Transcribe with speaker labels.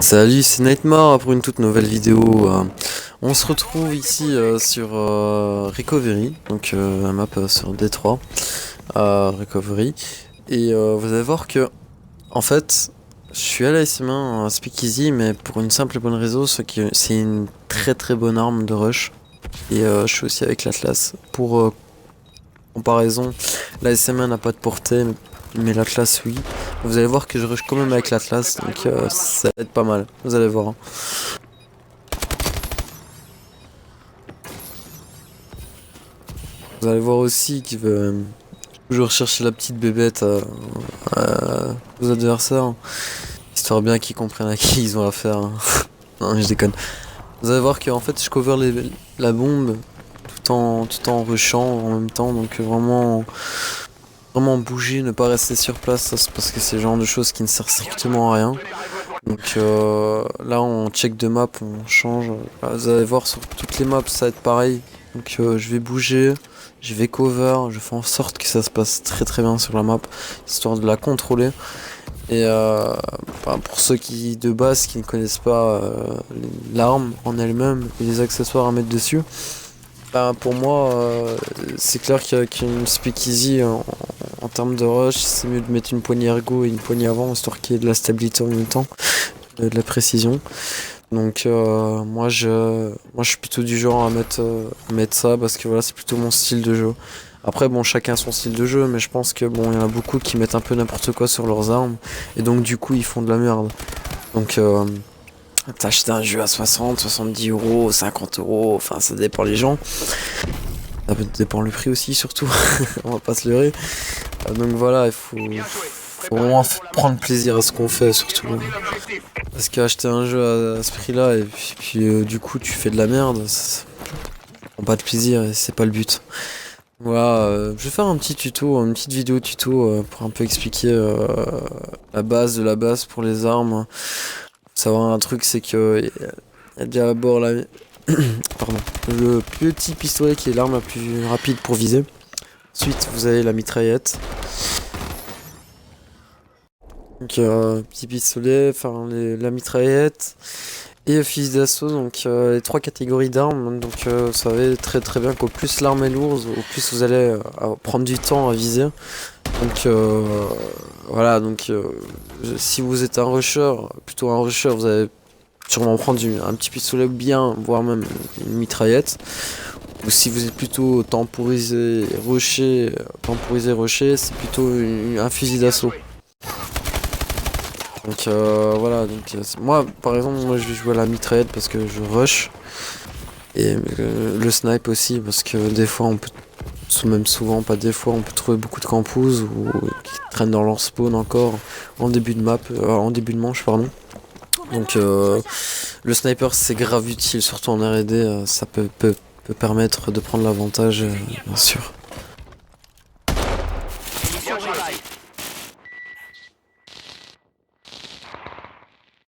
Speaker 1: Salut, c'est Nightmare pour une toute nouvelle vidéo. On se retrouve ici sur Recovery, donc un map sur Détroit, Recovery. Et vous allez voir que, en fait, je suis à la SM1 à Speakeasy, mais pour une simple et bonne raison, c'est une très très bonne arme de rush. Et je suis aussi avec l'Atlas. Pour comparaison, la SM1 n'a pas de portée, mais l'Atlas oui. Vous allez voir que je rush quand même avec l'Atlas, donc ça va être pas mal. Vous allez voir, hein. Vous allez voir aussi qu'il veut toujours chercher la petite bébête aux adversaires, hein, histoire bien qu'ils comprennent à qui ils ont affaire, hein. Non, mais je déconne. Vous allez voir qu'en fait je cover la bombe tout en rushant en même temps, donc vraiment bouger, ne pas rester sur place, ça, c'est parce que c'est le genre de choses qui ne sert strictement à rien. Donc là on check de map, on change. Vous allez voir sur toutes les maps ça va être pareil. Donc je vais bouger, je vais cover, je fais en sorte que ça se passe très très bien sur la map, histoire de la contrôler. Et pour ceux qui de base qui ne connaissent pas l'arme en elle-même et les accessoires à mettre dessus, pour moi c'est clair qu'une speakeasy en termes de rush, c'est mieux de mettre une poignée ergo et une poignée avant, histoire qu'il y ait de la stabilité en même temps, de la précision. Donc moi je suis plutôt du genre à mettre ça parce que voilà, c'est plutôt mon style de jeu. Après bon, chacun son style de jeu, mais je pense que bon, il y en a beaucoup qui mettent un peu n'importe quoi sur leurs armes et donc du coup ils font de la merde. Donc t'achètes un jeu à 60, 70 euros, 50 euros, enfin ça dépend les gens. Ça dépend le prix aussi surtout, on va pas se leurrer. Donc voilà, faut vraiment prendre plaisir à ce qu'on fait surtout. Parce qu'acheter un jeu à ce prix-là et puis du coup tu fais de la merde, ça prend pas de plaisir et c'est pas le but. Voilà, je vais faire un petit tuto, une petite vidéo tuto pour un peu expliquer la base de la base pour les armes. Faut savoir un truc, c'est que y a d'abord pardon, le petit pistolet qui est l'arme la plus rapide pour viser. Ensuite vous avez la mitraillette. Donc petit pistolet, enfin la mitraillette et le fusil d'assaut, donc les trois catégories d'armes. Donc vous savez très très bien qu'au plus l'arme est lourde, au plus vous allez prendre du temps à viser. Donc voilà, donc si vous êtes plutôt un rusher, vous allez sûrement prendre un petit pistolet bien, voire même une mitraillette. Ou si vous êtes plutôt rusher, c'est plutôt un fusil d'assaut. Donc voilà, donc moi par exemple je vais jouer à la mitraillette parce que je rush et le snipe aussi parce que des fois on peut, même souvent pas des fois, on peut trouver beaucoup de campouses ou qui traînent dans leur spawn encore en début de map, en début de manche pardon. Donc le sniper c'est grave utile, surtout en R&D, ça peut permettre de prendre l'avantage bien sûr.